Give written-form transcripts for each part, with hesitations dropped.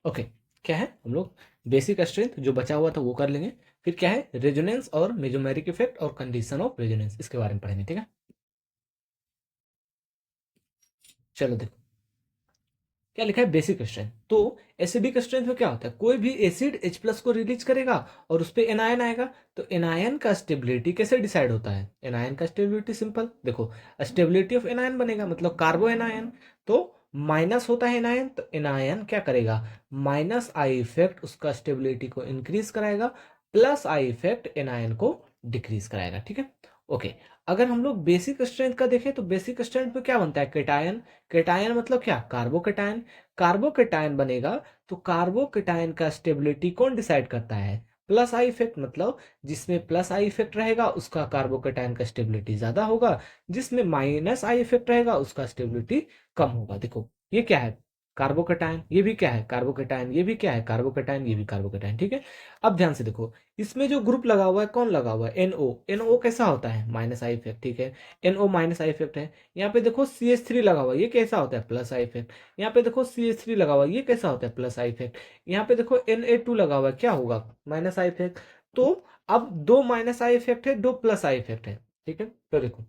Okay, क्या है, हम लोग बेसिक स्ट्रेंथ जो बचा हुआ था वो कर लेंगे, फिर क्या है रेजोनेंस और मेसोमेरिक इफेक्ट और कंडीशन ऑफ रेजोनेंस, इसके बारे में पढ़ेंगे। ठीक है, चलो देखो क्या लिखा है, बेसिक स्ट्रेंथ। तो एसिडिक स्ट्रेंथ में क्या होता है, कोई भी एसिड H प्लस को रिलीज करेगा और उस पर एनायन आएगा, तो एनायन का स्टेबिलिटी कैसे डिसाइड होता है, एनायन का स्टेबिलिटी सिंपल देखो, स्टेबिलिटी ऑफ एनायन बनेगा, मतलब कार्बो एनायन, तो माइनस होता है एनायन, तो एनायन क्या करेगा, माइनस आई इफेक्ट उसका स्टेबिलिटी को इंक्रीज कराएगा, प्लस आई इफेक्ट एनायन को डिक्रीज कराएगा। ठीक है, ओके। अगर हम लोग बेसिक स्ट्रेंथ का देखें तो बेसिक स्ट्रेंथ में क्या बनता है, केटायन, केटायन मतलब क्या, कार्बोकेटायन, कार्बोकेटायन बनेगा, तो कार्बोकेटायन का स्टेबिलिटी कौन डिसाइड करता है, प्लस आई इफेक्ट, मतलब जिसमें प्लस आई इफेक्ट रहेगा उसका कार्बोकेटायन का स्टेबिलिटी ज्यादा होगा, जिसमें माइनस आई इफेक्ट रहेगा उसका स्टेबिलिटी कम होगा। देखो ये क्या है, कार्बोकेटायन, ये भी क्या है कार्बोकेटायन, ये भी क्या है कार्बोकेटायन, ये भी कार्बोकेटायन। ठीक है, अब ध्यान से देखो, इसमें जो ग्रुप लगा हुआ है कौन लगा हुआ है, एनओ, एनओ कैसा होता है, माइनस आई इफेक्ट। ठीक है, एनओ माइनस आई इफेक्ट है। यहाँ पे देखो CH3 लगा हुआ है, ये कैसा होता है, प्लस आई इफेक्ट। यहाँ पे देखो CH3 लगा हुआ है, ये कैसा होता है, प्लस आई इफेक्ट। यहाँ पे देखो Na2 लगा हुआ है, क्या होगा, माइनस आई इफेक्ट। तो अब दो माइनस आई इफेक्ट है, दो प्लस आई इफेक्ट है। ठीक है, तो देखो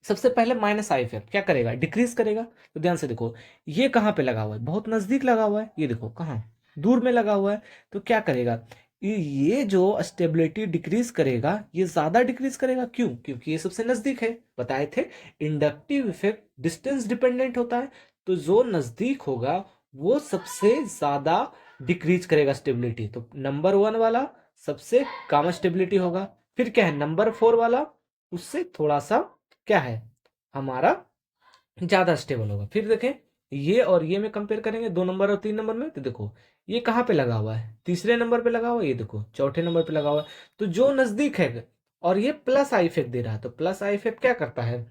सबसे पहले माइनस आई इफेक्ट क्या करेगा, डिक्रीज करेगा। तो ध्यान से देखो, ये कहाँ पे लगा हुआ है, बहुत नजदीक लगा हुआ है, ये देखो कहाँ दूर में लगा हुआ है, तो क्या करेगा, ये जो स्टेबिलिटी डिक्रीज करेगा ये ज्यादा डिक्रीज करेगा, क्यों, क्योंकि ये सबसे नजदीक है, बताए थे इंडक्टिव इफेक्ट डिस्टेंस डिपेंडेंट होता है, तो जो नजदीक होगा वो सबसे ज्यादा डिक्रीज करेगा स्टेबिलिटी, तो नंबर 1 वाला सबसे कम स्टेबिलिटी होगा, फिर क्या है नंबर 4 वाला उससे थोड़ा सा क्या है हमारा ज्यादा स्टेबल होगा। फिर देखें ये और ये में कंपेयर करेंगे 2 नंबर और 3 नंबर में, तो देखो ये कहाँ पे लगा हुआ है, तीसरे नंबर पे लगा हुआ है, ये देखो चौथे नंबर पे लगा हुआ है, तो जो नजदीक है और ये प्लस आई इफेक्ट दे रहा है, तो प्लस आई इफेक्ट क्या करता है,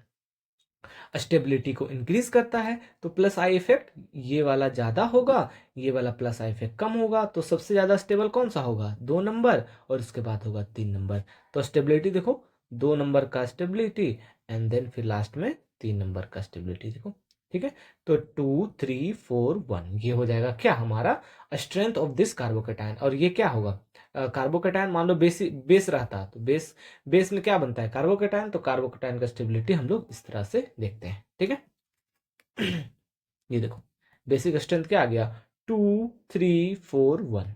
स्टेबिलिटी को इंक्रीज करता है, तो प्लस आई इफेक्ट ये वाला ज्यादा होगा, ये वाला प्लस आई इफेक्ट कम होगा, तो सबसे ज्यादा स्टेबल कौन सा होगा, 2 नंबर, और उसके बाद होगा 3 नंबर। तो स्टेबिलिटी देखो, 2 नंबर का स्टेबिलिटी एंड देन फिर लास्ट में 3 नंबर का स्टेबिलिटी देखो। ठीक है, तो 2 3 4 1 ये हो जाएगा क्या हमारा स्ट्रेंथ ऑफ दिस कार्बोकेटायन, और ये क्या होगा, कार्बोकेटायन मान लो बेस रहता तो बेस, बेस में क्या बनता है कार्बोकेटायन, तो कार्बोकेटायन का स्टेबिलिटी हम लोग इस तरह से देखते हैं। ठीक है, ये देखो बेसिक स्ट्रेंथ क्या आ गया, 2 3 4 1।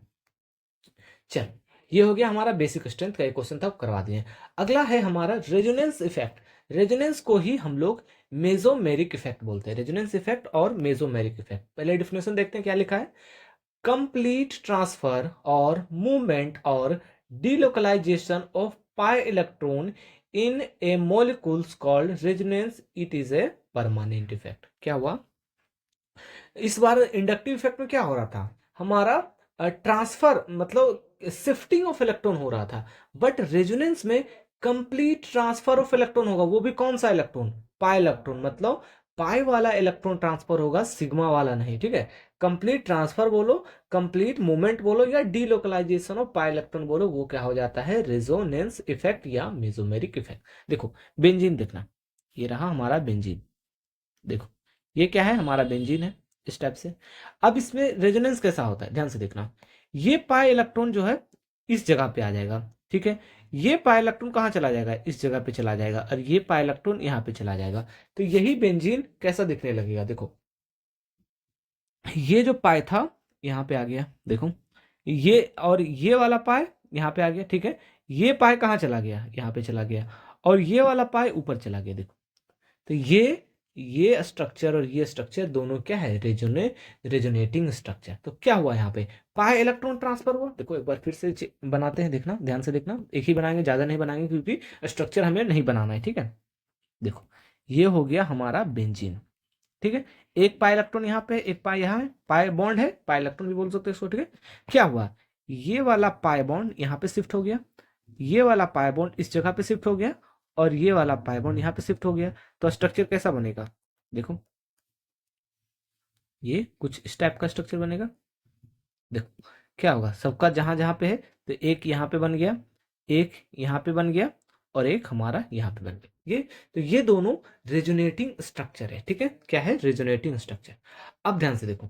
चल ये हो गया हमारा बेसिक स्ट्रेंथ का एक क्वेश्चन था, करवा दिए। अगला है हमारा रेजोनेंस इफेक्ट, रेजोनेंस को ही हम लोग मेसोमेरिक इफेक्ट बोलते हैं, रेजोनेंस इफेक्ट और मेसोमेरिक इफेक्ट। पहले डिफिनेशन देखते हैं क्या लिखा है, कंप्लीट ट्रांसफर और मूवमेंट और delocalisation of pi electron in A molecules called resonance, it is a permanent effect. क्या हुआ, इस बार इंडक्टिव इफेक्ट में क्या हो रहा था हमारा, ट्रांसफर मतलब शिफ्टिंग ऑफ इलेक्ट्रॉन हो रहा था, बट रेजोनेंस में कंप्लीट ट्रांसफर ऑफ इलेक्ट्रॉन होगा, वो भी कौन सा इलेक्ट्रॉन, पाई इलेक्ट्रॉन, मतलब पाई वाला इलेक्ट्रॉन ट्रांसफर होगा, सिग्मा वाला नहीं। ठीक है, कंप्लीट ट्रांसफर बोलो, कंप्लीट मूवमेंट बोलो, या डीलोकलाइजेशन ऑफ पाई इलेक्ट्रॉन बोलो, वो क्या हो जाता है रेजोनेंस इफेक्ट या मेसोमेरिक इफेक्ट। देखो बेंजीन देखना, ये रहा हमारा बेंजीन, देखो ये क्या है हमारा बेंजीन है इस टाइप से। अब इसमें रेजोनेंस कैसा होता है ध्यान से देखना, ये पाई इलेक्ट्रॉन जो है इस जगह पे आ जाएगा। ठीक है, ये पाई इलेक्ट्रॉन कहाँ चला जाएगा, इस जगह पे चला जाएगा, और ये पाई इलेक्ट्रॉन यहाँ पे चला जाएगा, तो यही बेंजीन कैसा दिखने लगेगा, देखो ये जो पाई था यहाँ पे आ गया, देखो ये और ये वाला पाई यहाँ पे आ गया। ठीक है, ये पाई कहाँ चला गया, यहाँ पे चला गया, और ये वाला पाई ऊपर चला गया, देखो। तो ये स्ट्रक्चर और ये स्ट्रक्चर दोनों क्या है, रेजोनेटिंग स्ट्रक्चर। तो क्या हुआ यहाँ पे, पाई इलेक्ट्रॉन ट्रांसफर हुआ। देखो एक बार फिर से बनाते हैं, देखना ध्यान से देखना, एक ही बनाएंगे ज्यादा नहीं बनाएंगे क्योंकि स्ट्रक्चर हमें नहीं बनाना है। ठीक है, देखो ये हो गया हमारा बेंजीन। ठीक है, एक पाई इलेक्ट्रॉन यहाँ पे, एक पाई यहाँ है, पाई बॉन्ड है, पाई इलेक्ट्रॉन भी बोल सकते हैं इसको। ठीक है, क्या हुआ, ये वाला पाई बॉन्ड यहाँ पे शिफ्ट हो गया, ये वाला पाई बॉन्ड इस जगह पे शिफ्ट हो गया, और ये वाला पाई बॉन्ड यहाँ पे शिफ्ट हो गया, तो स्ट्रक्चर कैसा बनेगा, देखो ये कुछ इस टाइप का स्ट्रक्चर बनेगा। देखो क्या होगा, सबका जहां जहां पे है, तो एक यहाँ पे बन गया, एक यहाँ पे बन गया, और एक हमारा यहाँ पे बन गया, ये तो ये दोनों रेजोनेटिंग स्ट्रक्चर है। ठीक है, क्या है रेजोनेटिंग स्ट्रक्चर। अब ध्यान से देखो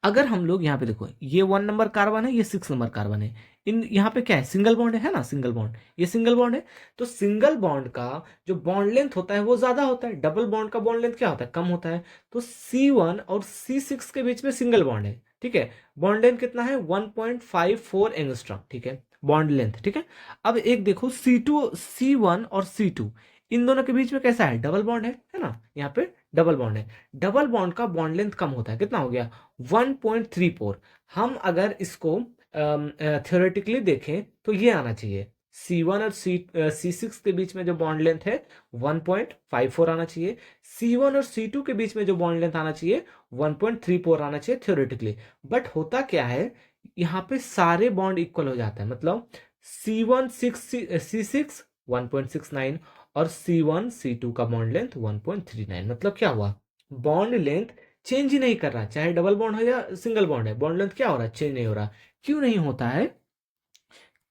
अगर हम लोग यहाँ पे देखो, ये 1 नंबर कार्बन है, ये 6 नंबर कार्बन है, इन यहाँ पे क्या है, सिंगल बॉन्ड है ना, सिंगल बॉन्ड, ये सिंगल बॉन्ड है। तो सिंगल बॉन्ड का जो बॉन्ड लेंथ होता है वो ज्यादा होता है, डबल बॉन्ड का बॉन्ड लेंथ क्या होता है, कम होता है। तो C1 और C6 के बीच में सिंगल बॉन्ड है, ठीक है। बॉन्ड लेंथ कितना है, 1.54 एंगस्ट्रॉम, ठीक है, बॉन्ड लेंथ, ठीक है। अब एक देखो C1 और C2, इन दोनों के बीच में कैसा है, डबल बॉन्ड है ना, यहाँ पे डबल बॉन्ड है। डबल बॉन्ड का बॉन्ड लेंथ कम होता है, कितना हो गया, 1.34। हम अगर इसको थ्योरेटिकली देखें तो ये आना चाहिए, C1 और C6 के बीच में जो बॉन्ड लेंथ है 1.54 आना चाहिए, C1 और C2 के बीच में जो बॉन्ड लेंथ आना चाहिए 1.34 आना चाहिए थ्योरेटिकली। बट होता क्या है, यहाँ पे सारे बॉन्ड इक्वल हो जाता है, मतलब C1 C6 1.69 और C1 C2 का बॉन्ड लेंथ 1.39। मतलब क्या हुआ, बॉन्ड लेंथ चेंज ही नहीं कर रहा, चाहे डबल बॉन्ड हो या सिंगल बॉन्ड है, बॉन्ड लेंथ क्या हो रहा है, चेंज नहीं हो रहा। क्यों नहीं होता है,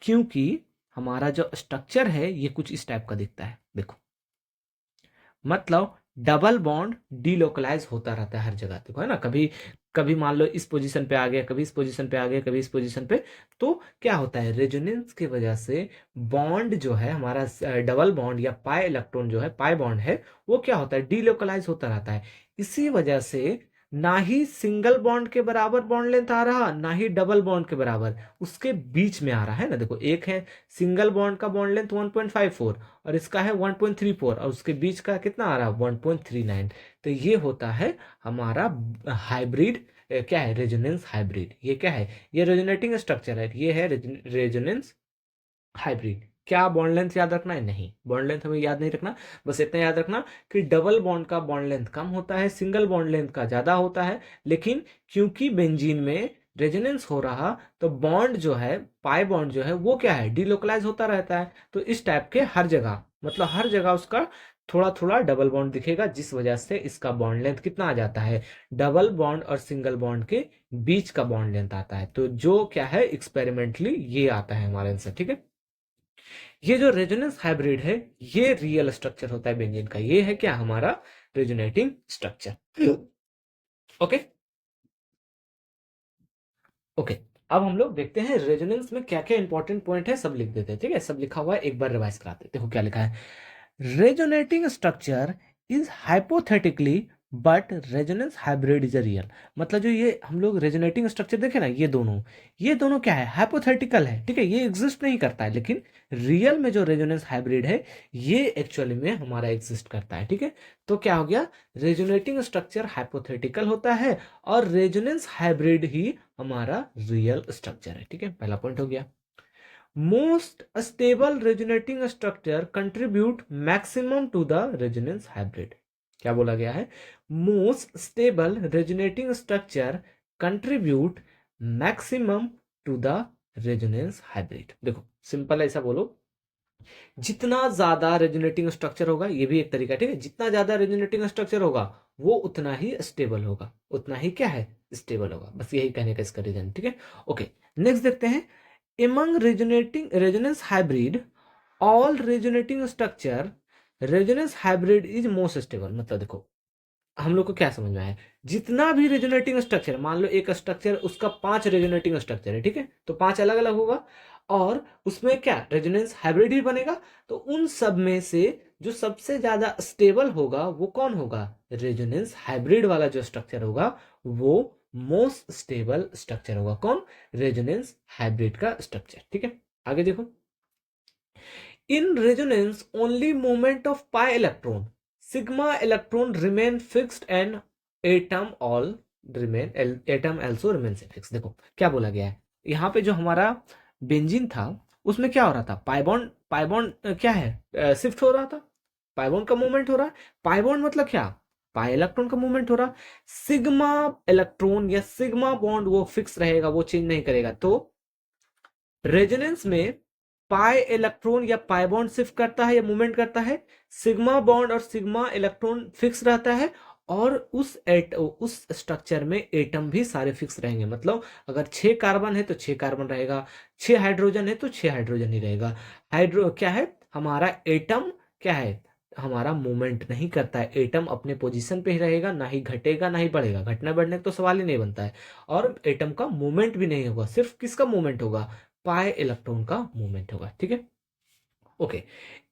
क्योंकि हमारा जो स्ट्रक्चर है ये कुछ इस टाइप का दिखता है, देखो, मतलब डबल बॉन्ड डीलोकलाइज होता रहता है हर जगह, देखो है ना, कभी कभी मान लो इस पोजीशन पे आ गया, कभी इस पोजीशन पे आ गया, कभी इस पोजीशन पे। तो क्या होता है, रेजोनेंस की वजह से बॉन्ड जो है हमारा, डबल बॉन्ड या पाई इलेक्ट्रॉन जो है, पाई बॉन्ड है, वो क्या होता है, डीलोकलाइज होता रहता है। इसी वजह से ना ही सिंगल बॉन्ड के बराबर बॉन्ड लेंथ आ रहा, ना ही डबल बॉन्ड के बराबर, उसके बीच में आ रहा है ना। देखो, एक है सिंगल बॉन्ड का बॉन्ड लेंथ 1.54 और इसका है 1.34 और उसके बीच का कितना आ रहा है, 1.39। तो ये होता है हमारा हाइब्रिड, क्या है, रेजोनेंस हाइब्रिड। ये क्या है, ये रेजोनेटिंग स्ट्रक्चर है, ये है रेजोनेंस हाइब्रिड। क्या बॉन्ड लेंथ याद रखना है, नहीं, बॉन्ड लेंथ हमें याद नहीं रखना, बस इतना याद रखना कि डबल बॉन्ड का बॉन्ड लेंथ कम होता है, सिंगल बॉन्ड लेंथ का ज्यादा होता है। लेकिन क्योंकि बेंजीन में रेजोनेंस हो रहा, तो बॉन्ड जो है, पाई बॉन्ड जो है वो क्या है, डिलोकलाइज होता रहता है। तो इस टाइप के हर जगह, मतलब हर जगह उसका थोड़ा थोड़ा डबल बॉन्ड दिखेगा, जिस वजह से इसका बॉन्ड लेंथ कितना आ जाता है, डबल बॉन्ड और सिंगल बॉन्ड के बीच का बॉन्ड लेंथ आता है। तो जो क्या है, एक्सपेरिमेंटली ये आता है हमारे आंसर, ठीक है। ये जो रेजोनेंस हाइब्रिड है, ये रियल स्ट्रक्चर होता है बेंजीन का, ये है क्या, हमारा रेजोनेटिंग स्ट्रक्चर। Okay okay. अब हम लोग देखते हैं रेजोनेंस में क्या क्या इंपॉर्टेंट पॉइंट है, सब लिख देते हैं, ठीक है, सब लिखा हुआ है, एक बार रिवाइज कराते हैं। देखो क्या लिखा है, resonating structure is hypothetically but resonance hybrid is a real. मतलब जो ये हम लोग रेजोनेटिंग स्ट्रक्चर देखे ना, ये दोनों क्या है, हाइपोथेटिकल है, ठीक है, ये एग्जिस्ट नहीं करता है। लेकिन रियल में जो रेजोनेंस हाइब्रिड है, ये एक्चुअली में हमारा एग्जिस्ट करता है, ठीक है। तो क्या हो गया, रेजोनेटिंग स्ट्रक्चर हाइपोथेटिकल होता है और रेजोनेंस हाइब्रिड ही हमारा रियल स्ट्रक्चर है, ठीक है, पहला पॉइंट हो गया। Most stable resonating structure contribute maximum to the resonance hybrid। क्या बोला गया है, most stable resonating structure contribute maximum to the resonance hybrid। देखो सिंपल ऐसा बोलो, जितना ज्यादा रेजोनेटिंग स्ट्रक्चर होगा, ये भी एक तरीका, ठीक है, जितना ज्यादा रेजोनेटिंग स्ट्रक्चर होगा वो उतना ही स्टेबल होगा, उतना ही क्या है, स्टेबल होगा, बस यही कहने का इसका रीजन, ठीक है। ओके, नेक्स्ट देखते हैं, among resonating resonance hybrid all resonating structure resonance hybrid is most stable। मतलब देखो, हम लोग को क्या समझ में आया, जितना भी रेजोनेटिंग स्ट्रक्चर, मान लो एक स्ट्रक्चर, उसका 5 रेजोनेटिंग स्ट्रक्चर है, ठीक है, तो 5 अलग अलग होगा और उसमें क्या रेजोनेंस हाइब्रिड ही बनेगा। तो उन सब में से जो सबसे ज्यादा स्टेबल होगा वो कौन होगा, रेजोनेंस हाइब्रिड वाला जो स्ट्रक्चर होगा वो मोस्ट स्टेबल स्ट्रक्चर होगा, कौन, रेजोनेंस हाइब्रिड का स्ट्रक्चर, ठीक है। आगे देखो, in resonance only movement of pi electron sigma electron remain fixed and atom all remain, atom also remain fixed. देखो क्या बोला गया है, यहाँ पे जो हमारा बेंजीन था उसमें क्या हो रहा था, पाई बॉन्ड क्या है, शिफ्ट हो रहा था, पाई बॉन्ड का मूवमेंट हो रहा है। पाई बॉन्ड मतलब क्या, पाई इलेक्ट्रॉन का मूवमेंट हो रहा। सिग्मा इलेक्ट्रॉन या सिग्मा बॉन्ड वो फिक्स रहेगा, वो चेंज नहीं करेगा। तो रेजोनेंस में पाई इलेक्ट्रॉन या पाई बॉन्ड शिफ्ट करता है या मूवमेंट करता है, सिग्मा बॉन्ड और सिग्मा इलेक्ट्रॉन फिक्स रहता है, और उस स्ट्रक्चर में एटम भी सारे फिक्स रहेंगे। मतलब अगर 6 कार्बन है तो 6 कार्बन रहेगा, 6 हाइड्रोजन है तो 6 हाइड्रोजन ही रहेगा। हाइड्रो क्या है, हमारा एटम क्या है, हमारा मूवमेंट नहीं करता है, एटम अपने पोजीशन पे ही रहेगा, ना ही घटेगा ना ही बढ़ेगा, घटना बढ़ने का तो सवाल ही नहीं बनता है। और एटम का मूवमेंट भी नहीं होगा, सिर्फ किसका मूवमेंट होगा, पाई इलेक्ट्रॉन का मूवमेंट होगा। ठीक है, okay.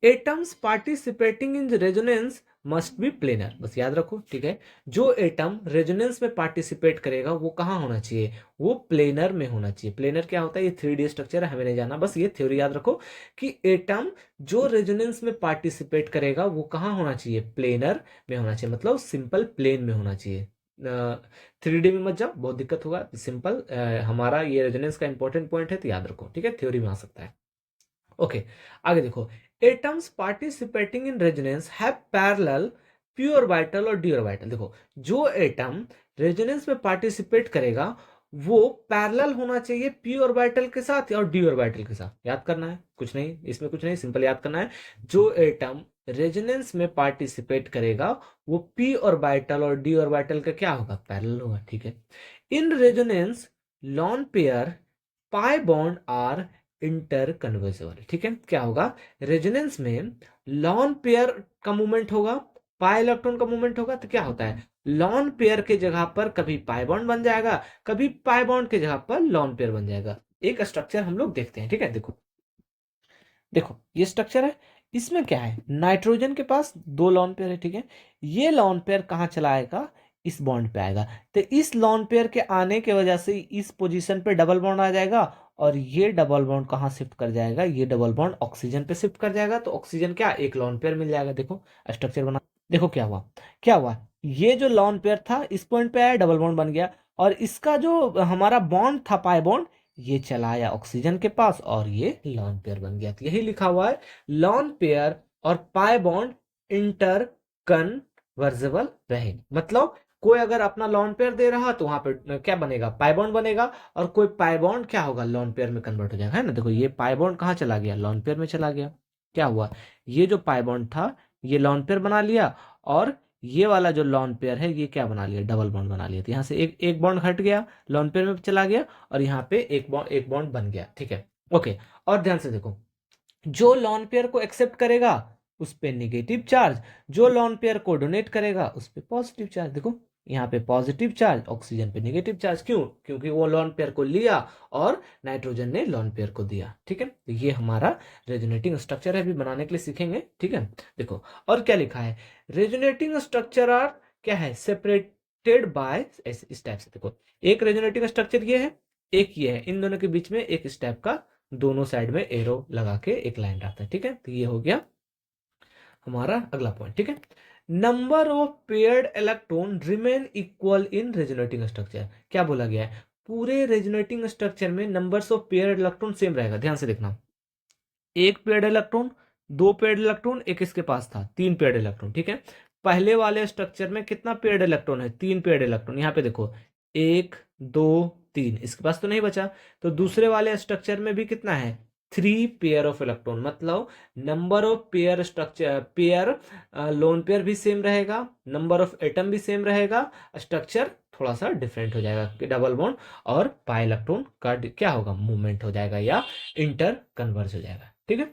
Atoms participating in resonance must be planar, बस याद रखो। ठीक है, जो एटम रेजोनेंस में पार्टिसिपेट करेगा वो कहाँ होना चाहिए, वो प्लेनर में होना चाहिए। प्लेनर क्या होता है, ये 3D स्ट्रक्चर है, हमें नहीं जाना, बस ये थ्योरी याद रखो कि एटम जो रेजोनेंस में पार्टिसिपेट करेगा वो कहाँ होना चाहिए, प्लेनर में होना चाहिए, मतलब सिंपल प्लेन में होना चाहिए। 3D में मत जाओ, बहुत दिक्कत होगा। सिंपल हमारा ये रेजोनेंस का इंपॉर्टेंट पॉइंट है, तो याद रखो। ठीक है, थ्योरी में आ सकता है। ओके, आगे देखो। Atoms participating in resonance have parallel P orbital और डी ऑर्बिटल। देखो, जो एटम रेजोनेंस में पार्टिसिपेट करेगा वो पैरेलल होना चाहिए पी ऑर्बिटल के साथ और डी ऑर्बिटल के साथ। याद करना है, कुछ नहीं इसमें, कुछ नहीं, सिंपल याद करना है। जो एटम रेजोनेंस में पार्टिसिपेट करेगा वो पी ऑर्बिटल और डी ऑर्बिटल का क्या होगा, पैरेलल होगा। ठीक है, in resonance lone pair pi bond are interconvertible. ठीक है, क्या होगा, रेजोनेंस में लॉन पेयर का मूवमेंट होगा, पाई इलेक्ट्रॉन का मूवमेंट होगा, तो क्या होता है, लॉन पेयर के जगह पर कभी पाई बॉन्ड बन जाएगा, कभी पाई बॉन्ड के जगह पर लॉन पेयर बन जाएगा। एक स्ट्रक्चर हम लोग देखते हैं। ठीक है, देखो देखो ये स्ट्रक्चर है, इसमें क्या है, नाइट्रोजन के पास दो लॉन पेयर है। ठीक है, ये लॉन पेयर कहाँ चला आएगा, इस बॉन्ड पे आएगा, तो इस लॉन पेयर के आने की वजह से इस पोजीशन पे डबल बॉन्ड आ जाएगा, और ये डबल बॉन्ड कहाँ शिफ्ट कर जाएगा, ये डबल बॉन्ड ऑक्सीजन पे शिफ्ट कर जाएगा, तो ऑक्सीजन क्या, एक लॉन पेयर मिल जाएगा। देखो स्ट्रक्चर बना, देखो क्या हुआ, क्या हुआ, ये जो लॉन पेयर था इस पॉइंट पे आया, डबल बॉन्ड बन गया, और इसका जो हमारा बॉन्ड था पाई बॉन्ड, ये चला आया ऑक्सीजन के पास और ये लॉन पेयर बन गया। तो यही लिखा हुआ है, लॉन पेयर और पाई बॉन्ड इंटर कन्वर्जेबल रहे। मतलब कोई अगर अपना लॉन पेयर दे रहा तो वहां पे क्या बनेगा, पाई बॉन्ड बनेगा, और कोई पाई बॉन्ड क्या होगा, लॉन पेयर में कन्वर्ट हो जाएगा, है ना। देखो ये पाई बॉन्ड कहाँ चला गया, लॉन पेयर में चला गया। क्या हुआ, ये जो पाई बॉन्ड था ये लॉन पेयर बना लिया, और ये वाला जो लॉन पेयर है ये क्या बना लिया, डबल बॉन्ड बना लिया। तो यहाँ से एक एक बॉन्ड हट गया, लॉन पेयर में चला गया, और यहाँ पे एक बॉन्ड बन गया। ठीक है, ओके। और ध्यान से देखो, जो लॉन पेयर को एक्सेप्ट करेगा उस पे नेगेटिव चार्ज, जो लॉन पेयर को डोनेट करेगा उस पे पॉजिटिव चार्ज। देखो यहाँ पे पॉजिटिव चार्ज, ऑक्सीजन पे नेगेटिव चार्ज, क्यों, क्योंकि वो लॉन पेयर को लिया और नाइट्रोजन ने लॉन पेयर को दिया। ठीक है, तो ये हमारा रेजोनेटिंग स्ट्रक्चर है, अभी बनाने के लिए सीखेंगे। ठीक है, देखो और क्या लिखा है, रेजोनेटिंग स्ट्रक्चर आर क्या है, सेपरेटेड बाय, इस टाइप से। देखो एक रेजोनेटिंग स्ट्रक्चर ये है, एक ये है, इन दोनों के बीच में एक इस टाइप का दोनों साइड में एरो लगा के एक लाइन रहता है। ठीक है, तो ये हो गया हमारा अगला पॉइंट। ठीक है, number of paired electron remain equal in resonating structure. क्या बोला गया है, पूरे रेजोनेटिंग स्ट्रक्चर में numbers of paired electron same रहेगा। ध्यान से देखना, एक पेयर्ड इलेक्ट्रॉन, दो पेयर्ड इलेक्ट्रॉन, एक इसके पास था, तीन पेयर्ड इलेक्ट्रॉन। ठीक है, पहले वाले स्ट्रक्चर में कितना पेयर्ड इलेक्ट्रॉन है, तीन पेयर्ड इलेक्ट्रॉन। यहाँ पे देखो एक दो तीन, इसके पास तो नहीं बचा, तो दूसरे वाले स्ट्रक्चर में भी कितना है, थ्री पेयर ऑफ इलेक्ट्रॉन, मतलब number of pair structure, pair lone pair भी सेम रहेगा, नंबर ऑफ एटम भी सेम रहेगा, स्ट्रक्चर थोड़ा सा डिफरेंट हो जाएगा कि डबल बॉन्ड और पाई इलेक्ट्रॉन का क्या होगा, मूवमेंट हो जाएगा या इंटर कन्वर्ज हो जाएगा। ठीक है,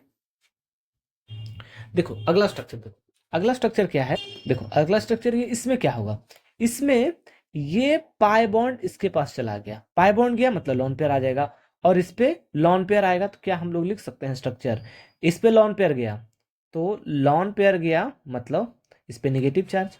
देखो अगला स्ट्रक्चर, देखो अगला स्ट्रक्चर क्या है, देखो अगला स्ट्रक्चर ये, इसमें क्या होगा, इसमें ये पाई बॉन्ड इसके पास चला गया, पाई बॉन्ड गया मतलब लॉन पेयर आ जाएगा, और इस पे लॉन पेयर आएगा, तो क्या हम लोग लिख सकते हैं स्ट्रक्चर, इस पे लॉन पेयर गया तो लॉन पेयर गया मतलब इस पे नेगेटिव चार्ज,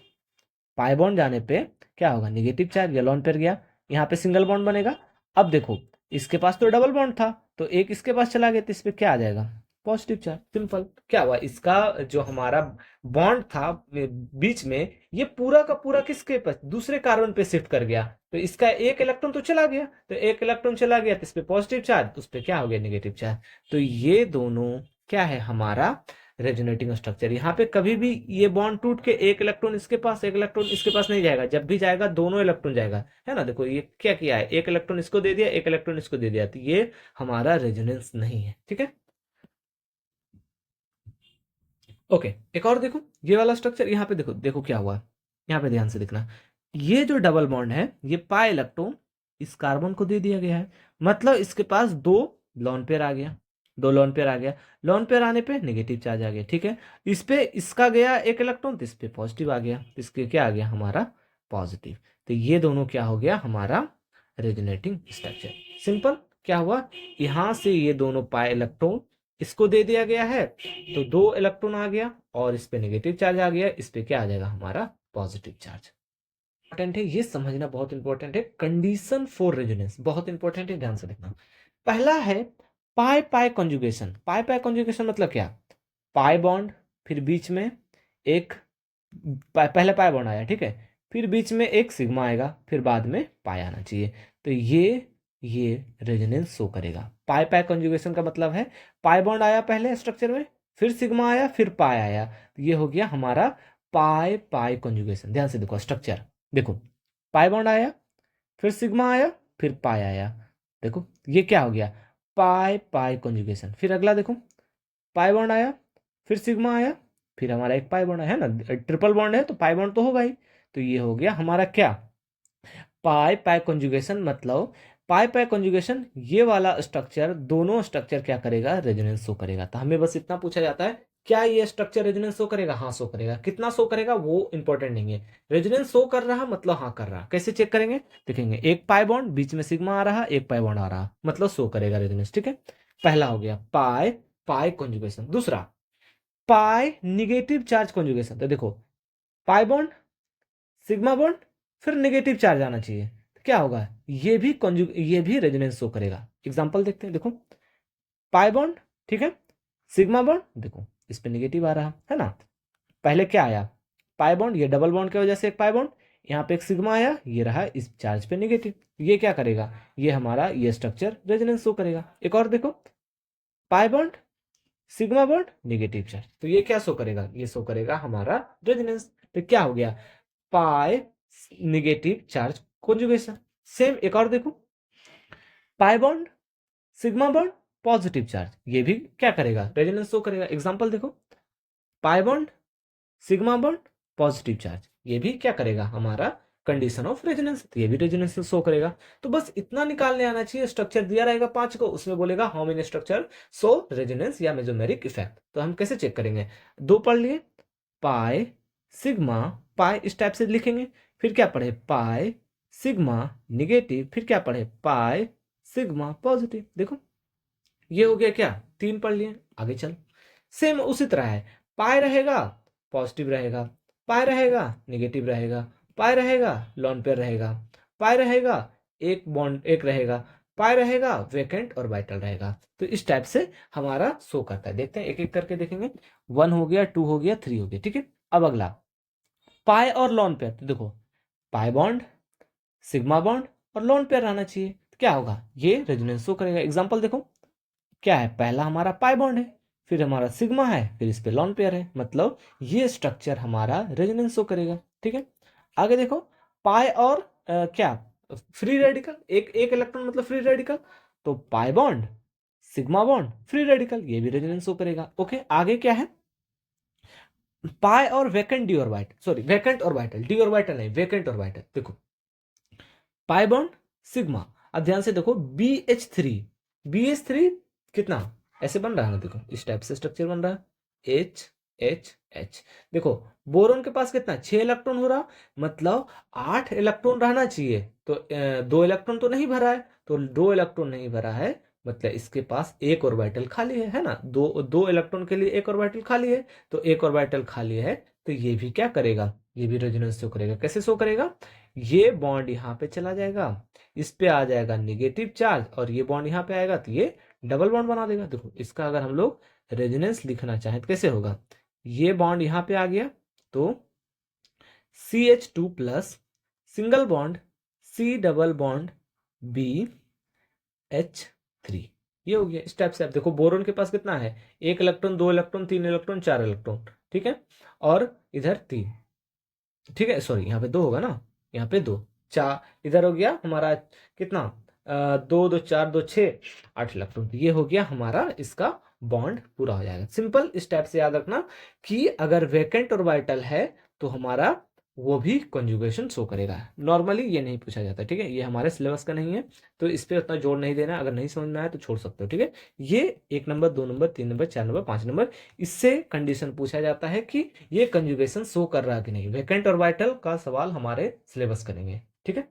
पाई बॉन्ड जाने पे क्या होगा, नेगेटिव चार्ज, या लॉन पेयर गया, यहाँ पे सिंगल बॉन्ड बनेगा। अब देखो इसके पास तो डबल बॉन्ड था, तो एक इसके पास चला गया, तो इस पे क्या आ जाएगा, पॉजिटिव चार्ज। सिंपल, क्या हुआ, इसका जो हमारा बॉन्ड था बीच में, ये पूरा का पूरा किसके पास, दूसरे कार्बन पे शिफ्ट कर गया, तो इसका एक इलेक्ट्रॉन तो चला गया, तो एक इलेक्ट्रॉन चला गया तो इस पे पॉजिटिव चार्ज, उस पे क्या हो गया, नेगेटिव चार्ज। तो ये दोनों क्या है, हमारा रेजोनेटिंग स्ट्रक्चर। यहाँ पे कभी भी ये बॉन्ड टूट के एक इलेक्ट्रॉन इसके पास, एक इलेक्ट्रॉन इसके पास नहीं जाएगा, जब भी जाएगा दोनों इलेक्ट्रॉन जाएगा, है ना। देखो ये क्या किया है, एक इलेक्ट्रॉन इसको दे दिया, एक इलेक्ट्रॉन इसको दे दिया, तो ये हमारा रेजोनेंस नहीं है। ठीक है, ओके, एक और देखो ये वाला स्ट्रक्चर, यहाँ पे देखो, देखो क्या हुआ, यहाँ पे ध्यान से देखना, ये जो डबल बॉन्ड है ये पाई इलेक्ट्रॉन इस कार्बन को दे दिया गया है, मतलब इसके पास दो लॉन पेयर आ गया, दो लोन पेयर आ गया, लोन पेयर आने पे नेगेटिव चार्ज आ गया, ठीक है। इस पे इसका गया एक इलेक्ट्रॉन, तो इस पे पॉजिटिव आ गया, तो इसके क्या आ गया हमारा पॉजिटिव। तो ये दोनों क्या हो गया हमारा रेजोनेटिंग स्ट्रक्चर। सिंपल, क्या हुआ, यहाँ से ये दोनों पाई इलेक्ट्रॉन इसको दे दिया गया है, तो दो इलेक्ट्रॉन आ गया और इस पे नेगेटिव चार्ज आ गया, इस पे क्या आ जाएगा हमारा पॉजिटिव चार्ज। इंपॉर्टेंट है, ये समझना बहुत इंपॉर्टेंट है। कंडीशन फॉर रेजोनेंस बहुत इंपॉर्टेंट है, ध्यान से देखना। पहला है पाई पाई कॉन्जुगेशन। पाई पाई कॉन्जुगेशन मतलब क्या, पाई बॉन्ड, फिर बीच में एक पहले पाई बॉन्ड आया, ठीक है, फिर बीच में एक सिग्मा आएगा, फिर बाद में पाई आना चाहिए, तो ये रेजोनेंस शो करेगा। पाई पाई कॉन्जुगेशन का मतलब है पाई बॉन्ड आया पहले स्ट्रक्चर में, फिर सिग्मा आया, फिर पाई आया, तो ये हो गया हमारा पाई पाई कॉन्जुगेशन। ध्यान से देखो स्ट्रक्चर, देखो पाई बॉन्ड आया, फिर सिग्मा आया, फिर पाई आया, देखो ये क्या हो गया पाई पाई कॉन्जुगेशन। फिर अगला देखो, पाई बॉन्ड आया, फिर सिग्मा आया, फिर हमारा एक पाई बॉन्ड है ना, ट्रिपल बॉन्ड है तो पाई बॉन्ड तो होगा ही, तो ये हो गया हमारा क्या पाई पाई कॉन्जुगेशन। मतलब पाई पाई कॉन्जुगेशन ये वाला स्ट्रक्चर, दोनों स्ट्रक्चर क्या करेगा रेजोनेंस शो करेगा। तो हमें बस इतना पूछा जाता है क्या ये स्ट्रक्चर रेजोनेंस शो करेगा, हाँ शो करेगा, कितना शो करेगा वो इंपॉर्टेंट नहीं है, रेजोनेंस शो कर रहा मतलब हाँ कर रहा। कैसे चेक करेंगे, देखेंगे एक पाई बॉन्ड बीच में सिग्मा आ रहा, एक पाई बॉन्ड आ रहा, मतलब शो करेगा रेजोनेंस, ठीक है। पहला हो गया पाई पाई कॉन्जुगेशन। दूसरा पाई निगेटिव चार्ज कॉन्जुगेशन। तो देखो पाई बॉन्ड, सिग्मा बॉन्ड, फिर नेगेटिव चार्ज आना चाहिए, तो क्या होगा ये भी रेजोनेंस शो करेगा। एग्जांपल देखते हैं, देखो पाई बॉन्ड, ठीक है, सिग्मा बॉन्ड, देखो इस पे नेगेटिव आ रहा है ना, पहले क्या आया पाई बॉन्ड, ये डबल बॉन्ड की वजह से एक पाई बॉन्ड, यहाँ पे एक सिग्मा आया, ये रहा इस चार्ज पे नेगेटिव, ये क्या करेगा, ये हमारा ये स्ट्रक्चर रेजोनेंस शो करेगा। एक और देखो pi bond, sigma bond, negative charge, तो ये क्या शो करेगा, ये शो करेगा हमारा रेजोनेंस। तो क्या हो गया पाई नेगेटिव चार्ज कॉन्जुगेशन। सेम एक और देखो pi bond, sigma bond, positive charge, ये भी क्या करेगा रेजोनेंस शो करेगा। एग्जांपल देखो pi bond, sigma bond, positive charge, ये भी क्या करेगा हमारा कंडीशन ऑफ रेजोनेंस, तो ये भी रेजोनेंस शो करेगा। तो बस इतना निकालने आना चाहिए, स्ट्रक्चर दिया रहेगा 5 को, उसमें बोलेगा how many structure show resonance या मेसोमेरिक इफेक्ट। तो हम कैसे चेक करेंगे, दो पढ़ लिए पाई सिग्मा पाई, इस टाइप से लिखेंगे, फिर क्या पढ़े पाई सिग्मा निगेटिव, फिर क्या पढ़े पाई सिग्मा पॉजिटिव। देखो ये हो गया क्या, 3 पढ़ लिए, आगे चल। सेम उसी तरह है, पाई रहेगा पॉजिटिव रहेगा, पाई रहेगा नेगेटिव रहेगा, पाई रहेगा लॉन पेयर रहेगा, पाई रहेगा एक बॉन्ड एक रहेगा, पाई रहेगा वेकेंट और वाइटल रहेगा। तो इस टाइप से हमारा शो करता है। देखते हैं एक एक करके देखेंगे, 1 हो गया, 2 हो गया, 3 हो गया, ठीक है। अब अगला पाई और लॉन पेयर, तो देखो पाई बॉन्ड, सिग्मा बॉन्ड और लॉन पेयर रहना चाहिए, तो क्या होगा ये रेजोनेंस शो करेगा। एग्जांपल देखो क्या है, पहला हमारा पाई बॉन्ड है, फिर हमारा सिग्मा है, फिर इस पे लॉन पेयर है, मतलब ये स्ट्रक्चर हमारा रेजोनेंस शो करेगा, ठीक है। आगे देखो पाई और क्या फ्री रेडिकल, एक एक इलेक्ट्रॉन मतलब फ्री रेडिकल, तो pi bond, sigma bond, free radical, ये भी रेजोनेंस शो करेगा। ओके आगे क्या है, पाई और vacant D orbital, sorry vacant orbital, D orbital नहीं वैकेंट ऑर्बिटल। देखो पाई बॉन्ड सिग्मा, अब ध्यान से देखो BH3, BH3 कितना ऐसे बन रहा है ना, देखो इस टाइप से स्ट्रक्चर बन रहा है HHH। देखो बोरोन के पास कितना 6 इलेक्ट्रॉन हो रहा, मतलब 8 इलेक्ट्रॉन रहना चाहिए, तो 2 इलेक्ट्रॉन तो नहीं भरा है, तो 2 इलेक्ट्रॉन नहीं भरा है, मतलब इसके पास एक ऑर्बिटल खाली है ना, दो इलेक्ट्रॉन के लिए एक ऑर्बिटल खाली है, तो एक ऑर्बिटल खाली है, तो ये भी क्या करेगा, ये भी रेजोनेंस शो करेगा। कैसे शो करेगा, ये बॉन्ड यहाँ पे चला जाएगा, इस पे आ जाएगा निगेटिव चार्ज, और ये बॉन्ड यहाँ पे आएगा तो ये डबल बॉन्ड बना देगा। देखो इसका अगर हम लोग रेजोनेंस लिखना चाहें तो कैसे होगा, ये बॉन्ड यहाँ पे आ गया तो CH2 plus single bond C double bond BH3, ये हो गया। इस टाइप से आप देखो बोरोन के पास कितना है, एक इलेक्ट्रॉन, दो इलेक्ट्रॉन, तीन इलेक्ट्रॉन, चार इलेक्ट्रॉन, ठीक है, और इधर 3, ठीक है, सॉरी यहाँ पे 2 होगा ना, यहाँ पे 2 4, इधर हो गया हमारा कितना 2 2 4 2 6 8 इलेक्ट्रॉन, ये हो गया हमारा इसका बॉन्ड पूरा हो जाएगा। सिंपल इस टाइप से याद रखना कि अगर वैकेंट ऑर्बिटल है तो हमारा वो भी कंजुगेशन शो करेगा। नॉर्मली ये नहीं पूछा जाता, ठीक है, ये हमारे सिलेबस का नहीं है, तो इस पर उतना जोर नहीं देना। अगर नहीं समझ में आया तो छोड़ सकते हो, ठीक है। ये 1 number, 2 number, 3 number, 4 number, 5 number, इससे कंडीशन पूछा जाता है कि ये कंजुगेशन शो कर रहा है कि नहीं। वेकेंट और वाइटल का सवाल हमारे सिलेबस करेंगे, ठीक है।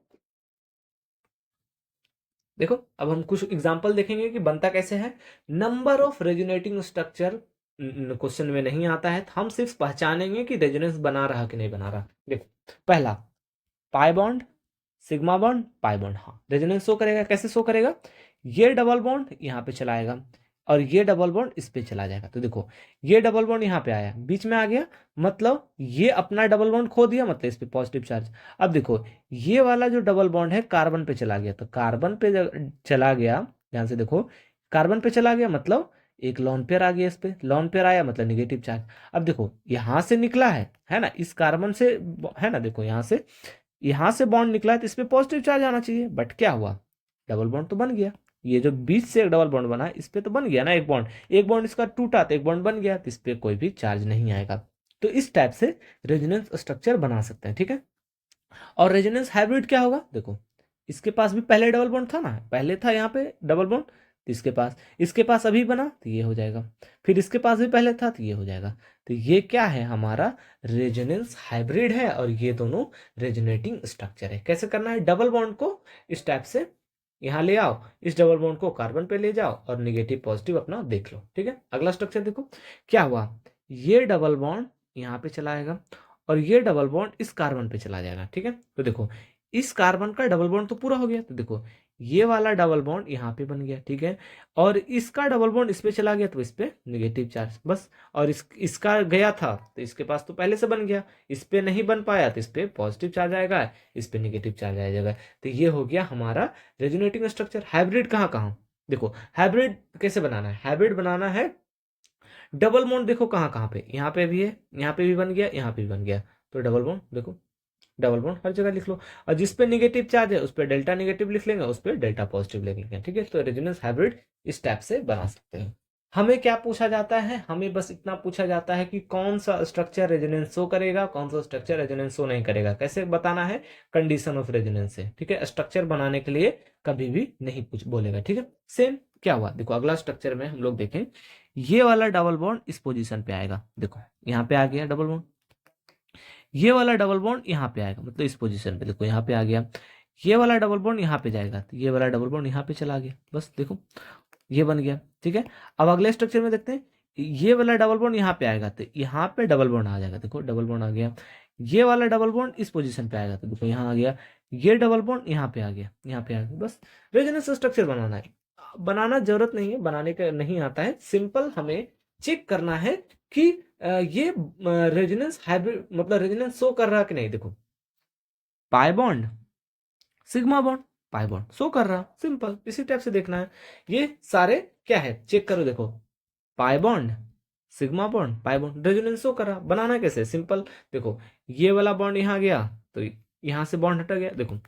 देखो अब हम कुछ एग्जांपल देखेंगे कि बनता कैसे है। Number of resonating structure question में नहीं आता है, हम सिर्फ पहचानेंगे कि रेजोनेंस बना रहा कि नहीं बना रहा। देखो पहला pi bond, sigma bond, pi bond, हाँ रेजोनेंस शो करेगा। कैसे शो करेगा? ये डबल बॉन्ड यहाँ पे चला आएगा और ये डबल बॉन्ड इस पे चला जाएगा। तो देखो ये डबल बॉन्ड यहाँ पे आया, बीच में आ गया, मतलब ये अपना डबल बॉन्ड खो दिया, मतलब इस पे पॉजिटिव चार्ज। अब देखो ये वाला जो डबल बॉन्ड है कार्बन पे चला गया, तो कार्बन पे चला गया, ध्यान से देखो, कार्बन पे चला गया मतलब एक लॉन पेयर आ गया, इस पे लॉन पेयर आया मतलब निगेटिव चार्ज। अब देखो यहां से निकला है ना, इस कार्बन से, है ना, देखो यहां से बॉन्ड निकला है तो इस पे पॉजिटिव चार्ज आना चाहिए, बट क्या हुआ, डबल बॉन्ड तो बन गया। ये जो बीच से एक डबल बॉन्ड बना है इस पे तो बन गया ना एक बॉन्ड, एक बॉन्ड इसका टूटा तो एक बॉन्ड बन गया, तो इस पे कोई भी चार्ज नहीं आएगा। तो इस टाइप से रेजोनेंस स्ट्रक्चर बना सकते हैं, ठीक है। और रेजोनेंस हाइब्रिड क्या होगा? देखो इसके पास भी पहले डबल बॉन्ड था ना, पहले था यहाँ पे डबल बॉन्ड, तो इसके पास अभी बना तो ये हो जाएगा, फिर इसके पास भी पहले था तो ये हो जाएगा। तो ये क्या है, हमारा रेजोनेंस हाइब्रिड है, और ये दोनों रेजोनेटिंग स्ट्रक्चर है। कैसे करना है? डबल बॉन्ड को इस टाइप से यहाँ ले आओ, इस डबल बॉन्ड को कार्बन पे ले जाओ और निगेटिव पॉजिटिव अपना देख लो, ठीक है। अगला स्ट्रक्चर देखो क्या हुआ, ये डबल बॉन्ड यहाँ पे चला आएगा और ये डबल बॉन्ड इस कार्बन पे चला जाएगा, ठीक है। तो देखो इस कार्बन का डबल बॉन्ड तो पूरा हो गया, तो देखो ये वाला डबल बॉन्ड यहाँ पे बन गया, ठीक है, और इसका डबल बॉन्ड इस पे चला गया तो इस पे नेगेटिव चार्ज बस। और इसका गया था तो इसके पास तो पहले से बन गया, इस पे नहीं बन पाया तो इस पे पॉजिटिव चार्ज आएगा, इस पे नेगेटिव चार्ज आ जाएगा। तो ये हो गया हमारा रेजोनेटिंग स्ट्रक्चर। हाइब्रिड कहाँ कहाँ? देखो हाइब्रिड कैसे बनाना है, हाइब्रिड बनाना है, डबल बॉन्ड देखो कहाँ कहाँ पे, यहाँ पे भी है, यहाँ पे भी बन गया, यहाँ पे भी बन गया, तो डबल बॉन्ड देखो, डबल बॉन्ड हर जगह लिख लो, और जिस पे नेगेटिव चार्ज है उस पर डेल्टा नेगेटिव लिख लेंगे, उस पर डेल्टा पॉजिटिव लिख लेंगे, ठीक है। तो रेजोनेंस हाइब्रिड इस टाइप से बना सकते हैं। हमें क्या पूछा जाता है? हमें बस इतना पूछा जाता है कि कौन सा स्ट्रक्चर रेजोनेंस शो करेगा, कौन सा स्ट्रक्चर रेजोनेंस शो नहीं करेगा। कैसे बताना है? कंडीशन ऑफ रेजोनेंस से, ठीक है। स्ट्रक्चर बनाने के लिए कभी भी नहीं पूछ बोलेगा, ठीक है। सेम क्या हुआ, देखो अगला स्ट्रक्चर में हम लोग देखें, ये वाला डबल बॉन्ड इस पोजीशन पे आएगा, देखो यहाँ पे आ गया डबल बॉन्ड, ये वाला डबल बॉन्ड यहाँ पे आएगा मतलब इस पोजीशन पे, देखो यहाँ पे आ गया, ये वाला डबल बॉन्ड यहाँ पे जाएगा तो ये वाला डबल बॉन्ड यहाँ पे चला गया, बस देखो ये बन गया, ठीक है। अब अगले स्ट्रक्चर में देखते हैं, ये वाला डबल बॉन्ड यहाँ पे आएगा तो यहाँ पे डबल बॉन्ड आ जाएगा, देखो डबल बॉन्ड आ गया, ये वाला डबल बॉन्ड इस पोजीशन पे आएगा तो देखो यहाँ आ गया, ये डबल बॉन्ड यहाँ पे आ गया, यहाँ पे आ गया, बस रेजोनेंस स्ट्रक्चर बनाना है। बनाना जरूरत नहीं है, बनाने का नहीं आता है, सिंपल हमें चेक करना है कि ये रेजोनेंस हाइब्रिड मतलब रेजोनेंस शो कर रहा है कि नहीं। देखो pi bond, sigma bond, pi bond show कर रहा, सिंपल इसी टाइप से देखना है। ये सारे क्या है चेक करो, देखो pi bond, sigma bond, pi bond, resonance show कर रहा। बनाना कैसे? सिंपल, देखो ये वाला बॉन्ड यहाँ गया तो यहाँ से बॉन्ड हटा गया, देखो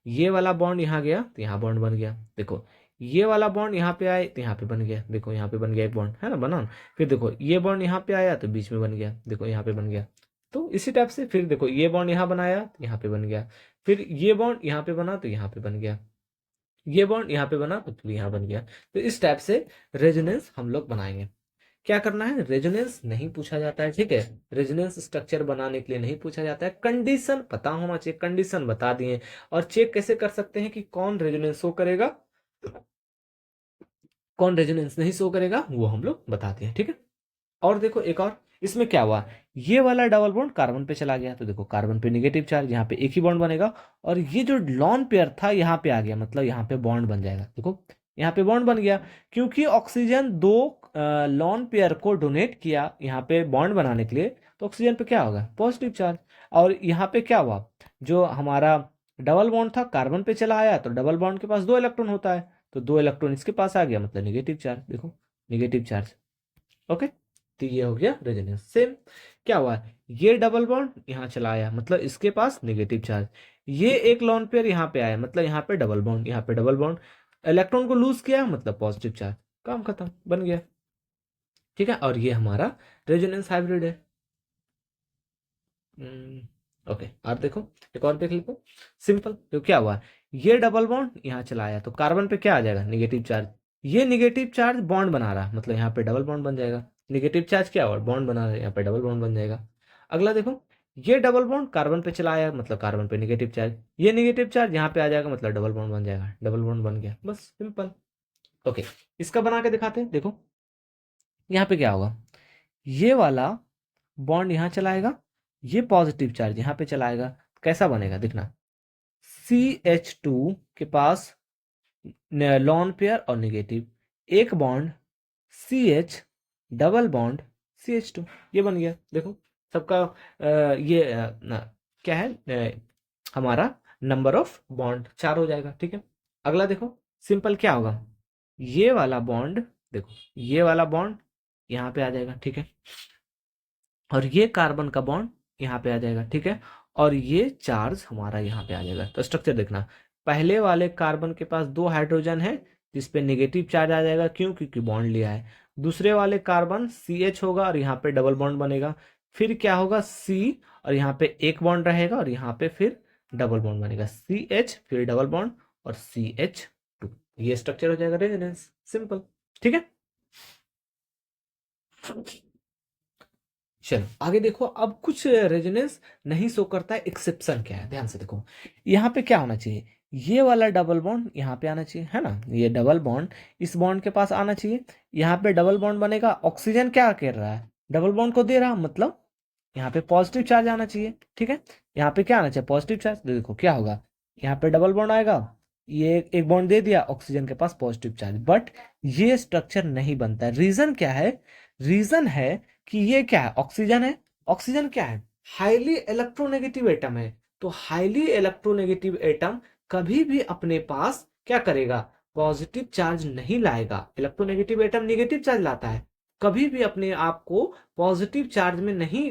ये वाला बॉन्ड यहाँ गया तो यहाँ बॉन्ड बन गया, देखो ये वाला बॉन्ड यहाँ पे आए तो यहाँ पे बन गया, देखो यहाँ पे बन गया एक बॉन्ड, है ना, बना ना। फिर देखो ये बॉन्ड यहाँ पे आया तो बीच में बन गया, देखो यहाँ पे बन गया। तो इसी टाइप से फिर देखो ये बॉन्ड यहाँ बनाया तो यहाँ पे बन गया, फिर ये बॉन्ड यहाँ पे बना तो यहाँ पे बन गया, ये बॉन्ड यहाँ पे बना तो फिर यहाँ बन गया। तो इस टाइप से रेजोनेंस हम लोग बनाएंगे। क्या करना है? रेजोनेंस नहीं पूछा जाता है, ठीक है। रेजोनेंस स्ट्रक्चर बनाने के लिए नहीं पूछा जाता है, कंडीशन पता होना चाहिए, कंडीशन बता दिए। और चेक कैसे कर सकते हैं कि कौन रेजोनेंस शो करेगा, कौन रेजोनेंस नहीं शो करेगा, वो हम लोग बताते हैं, ठीक है। और देखो एक और, इसमें क्या हुआ, ये वाला डबल बॉन्ड कार्बन पे चला गया तो देखो कार्बन पे नेगेटिव चार्ज, यहाँ पे एक ही बॉन्ड बनेगा, और ये जो लॉन पेयर था यहाँ पे आ गया, मतलब यहाँ पे बॉन्ड बन जाएगा, देखो यहाँ पे बॉन्ड बन गया, क्योंकि ऑक्सीजन दो लॉन पेयर को डोनेट किया यहाँ पे बॉन्ड बनाने के लिए, तो ऑक्सीजन पे क्या होगा? Positive charge. और यहाँ पे क्या हुआ, जो हमारा डबल बॉन्ड था कार्बन पे चला आया, तो डबल बॉन्ड के पास 2 इलेक्ट्रॉन होता है, तो 2 इलेक्ट्रॉन इसके पास आ गया, मतलब नेगेटिव चार्ज, देखो नेगेटिव चार्ज, ओके। तो ये हो गया रेजोनेंस। सेम क्या हुआ, ये डबल बॉन्ड यहाँ चला आया, मतलब इसके पास नेगेटिव चार्ज, ये एक लॉन पेयर यहाँ पे आया, मतलब यहाँ पे डबल बॉन्ड, यहाँ पे डबल बॉन्ड, इलेक्ट्रॉन को लूज किया मतलब पॉजिटिव चार्ज, काम खत्म, बन गया, ठीक है। और ये हमारा रेजोनेंस हाइब्रिड है। ओके, और देखो एक और देख लेते, सिंपल। तो क्या हुआ, ये डबल बॉन्ड यहाँ चला आया तो कार्बन पे क्या आ जाएगा, निगेटिव चार्ज। ये निगेटिव चार्ज बॉन्ड बना रहा, मतलब यहाँ पे डबल बॉन्ड बन जाएगा। निगेटिव चार्ज क्या हुआ, बॉन्ड बना रहा है, यहाँ पे डबल बॉन्ड बन जाएगा। अगला देखो, ये डबल बॉन्ड कार्बन पे चला आया, मतलब कार्बन पे निगेटिव चार्ज। ये निगेटिव चार्ज यहाँ पे आ जाएगा, मतलब डबल बॉन्ड बन जाएगा, डबल बॉन्ड बन गया, बस सिंपल। ओके, इसका बना के दिखाते हैं। देखो यहाँ पे क्या होगा, ये वाला बॉन्ड यहाँ चलाएगा, ये पॉजिटिव चार्ज यहाँ पे चलाएगा, कैसा बनेगा देखना। CH2 के पास लॉन पेयर और नेगेटिव, एक bond CH, double bond CH2, ये बन गया। देखो सबका ये क्या है, हमारा नंबर ऑफ बॉन्ड 4 हो जाएगा, ठीक है। अगला देखो, सिंपल क्या होगा, ये वाला बॉन्ड, देखो ये वाला बॉन्ड यहाँ पे आ जाएगा, ठीक है, और ये कार्बन का बॉन्ड यहाँ पे आ जाएगा, ठीक है, और ये चार्ज हमारा यहाँ पे आ जाएगा। तो स्ट्रक्चर देखना, पहले वाले कार्बन के पास 2 हाइड्रोजन है जिस पे नेगेटिव चार्ज आ जाएगा, क्यों, क्योंकि बॉन्ड लिया है। दूसरे वाले कार्बन CH होगा और यहाँ पे डबल बॉन्ड बनेगा। फिर क्या होगा, C, और यहाँ पे एक बॉन्ड रहेगा और यहाँ पे फिर डबल बॉन्ड बनेगा, CH फिर डबल बॉन्ड और CH2। ये स्ट्रक्चर हो जाएगा रेजोनेंस, सिंपल, ठीक है। चलो आगे देखो, अब कुछ रेजोनेंस नहीं शो करता है, एक्सेप्शन क्या है, ध्यान से देखो। यहाँ पे क्या होना चाहिए, ये वाला डबल बॉन्ड यहाँ पे आना चाहिए, है ना, ये डबल बॉन्ड इस बॉन्ड के पास आना चाहिए। यहाँ पे डबल बॉन्ड बनेगा, ऑक्सीजन क्या कर रहा है, डबल बॉन्ड को दे रहा, मतलब यहाँ पे पॉजिटिव चार्ज आना चाहिए, ठीक है। यहाँ पे क्या आना चाहिए, पॉजिटिव चार्ज। देखो क्या होगा, यहाँ पे डबल बॉन्ड आएगा, ये एक बॉन्ड दे दिया, ऑक्सीजन के पास पॉजिटिव चार्ज, बट ये स्ट्रक्चर नहीं बनता है। रीजन क्या है, रीजन है कि ये क्या है, ऑक्सीजन है, ऑक्सीजन क्या है, हाईली इलेक्ट्रोनेगेटिव एटम है। तो हाईली इलेक्ट्रोनेगेटिव एटम कभी भी अपने पास क्या करेगा, पॉजिटिव चार्ज नहीं लाएगा। इलेक्ट्रोनेगेटिव एटम नेगेटिव चार्ज लाता है, कभी भी अपने आप को पॉजिटिव चार्ज में नहीं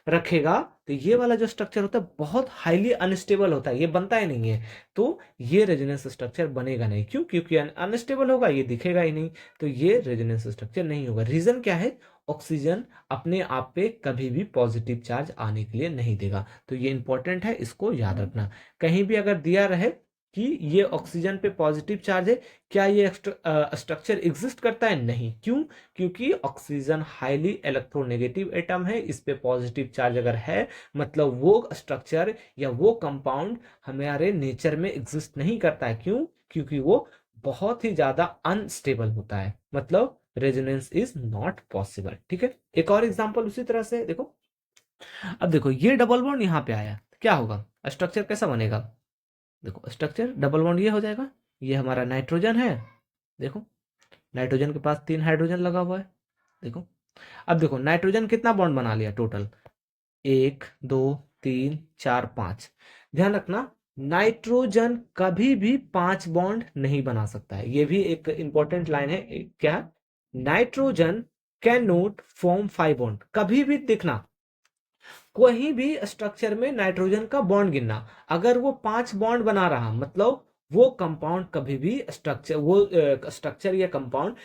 रखेगा। तो ये वाला जो स्ट्रक्चर होता है बहुत हाईली अनस्टेबल होता है, ये बनता ही नहीं है। तो ये रेजोनेंस स्ट्रक्चर बनेगा नहीं, क्यों, क्योंकि अनस्टेबल होगा, ये दिखेगा ही नहीं, तो ये रेजोनेंस स्ट्रक्चर नहीं होगा। रीजन क्या है, ऑक्सीजन अपने आप पे कभी भी पॉजिटिव चार्ज आने के लिए नहीं देगा। तो ये इंपॉर्टेंट है, इसको याद रखना। कहीं भी अगर दिया रहे कि ये ऑक्सीजन पे पॉजिटिव चार्ज है, क्या ये स्ट्रक्चर एग्जिस्ट करता है, नहीं, क्यों, क्योंकि ऑक्सीजन हाईली इलेक्ट्रोनेगेटिव एटम है, इस पे पॉजिटिव चार्ज अगर है मतलब वो स्ट्रक्चर या वो कंपाउंड हमारे नेचर में एग्जिस्ट नहीं करता है। क्यों, क्योंकि वो बहुत ही ज्यादा अनस्टेबल होता है, मतलब रेजोनेंस इज नॉट पॉसिबल, ठीक है। एक और एग्जांपल उसी तरह से देखो, अब देखो ये डबल बॉन्ड यहाँ पे आया, क्या होगा, स्ट्रक्चर कैसा बनेगा। देखो स्ट्रक्चर डबल बॉन्ड ये हो जाएगा, ये हमारा नाइट्रोजन है, देखो नाइट्रोजन के पास 3 हाइड्रोजन लगा हुआ है, देखो। अब देखो नाइट्रोजन कितना बॉन्ड बना लिया टोटल, 1 2 3 4 5। ध्यान रखना, नाइट्रोजन कभी भी 5 बॉन्ड नहीं बना सकता है, ये भी एक इंपॉर्टेंट लाइन है। क्या, nitrogen can not form 5 bond, कभी भी देखना कोई भी स्ट्रक्चर में नाइट्रोजन का बॉन्ड गिनना, अगर वो 5 बॉन्ड बना रहा मतलब वो कंपाउंड कभी भी स्ट्रक्चर, वो स्ट्रक्चर या कंपाउंड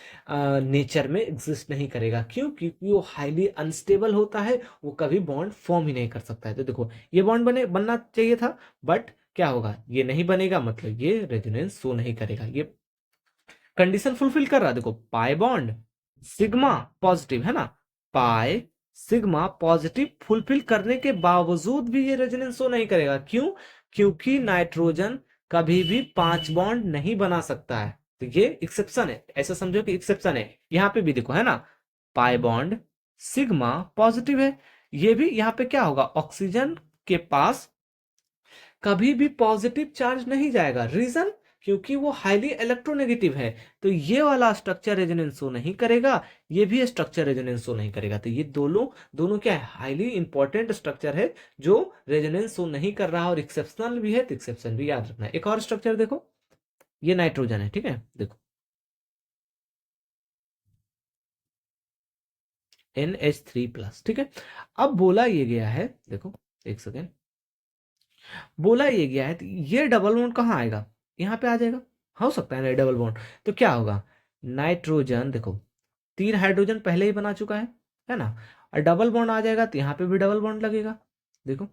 नेचर में एग्जिस्ट नहीं करेगा। क्यों, क्योंकि वो हाईली अनस्टेबल होता है, वो कभी बॉन्ड फॉर्म ही नहीं कर सकता है। तो देखो ये बॉन्ड बनना चाहिए था, बट क्या होगा, ये नहीं बनेगा, मतलब ये रेजोनेंस शो नहीं करेगा। ये कंडीशन फुलफिल कर रहा है, देखो पाई बॉन्ड सिग्मा पॉजिटिव है ना, पाई सिग्मा पॉजिटिव फुलफिल करने के बावजूद भी ये रेजोनेंस शो नहीं करेगा। क्यों, क्योंकि नाइट्रोजन कभी भी 5 बॉन्ड नहीं बना सकता है। तो ये एक्सेप्शन है, ऐसा समझो कि एक्सेप्शन है। यहां पे भी देखो है ना, पाई बॉन्ड सिग्मा पॉजिटिव है, ये भी यहाँ पे क्या होगा, ऑक्सीजन के पास कभी भी पॉजिटिव चार्ज नहीं जाएगा। रीजन, क्योंकि वो हाईली इलेक्ट्रोनेगेटिव है। तो ये वाला स्ट्रक्चर रेजोनेंस शो नहीं करेगा, ये भी स्ट्रक्चर रेजोनेंस शो नहीं करेगा। तो ये दोनों दोनों क्या है, हाईली इंपॉर्टेंट स्ट्रक्चर है जो रेजोनेंस शो नहीं कर रहा और एक्सेप्शनल भी है, तो एक्सेप्शन भी याद रखना है। एक और स्ट्रक्चर देखो, ये नाइट्रोजन है, ठीक है, देखो NH3+, ठीक है। अब बोला ये गया है, देखो एक सेकेंड, बोला ये गया है, तो ये डबल बॉन्ड कहाँ आएगा, यहाँ पे आ जाएगा, हो सकता है ना डबल बॉन्ड। तो क्या होगा, नाइट्रोजन देखो 3 हाइड्रोजन पहले ही बना चुका है ना, और डबल बॉन्ड आ जाएगा तो यहाँ पे भी डबल बॉन्ड लगेगा, देखो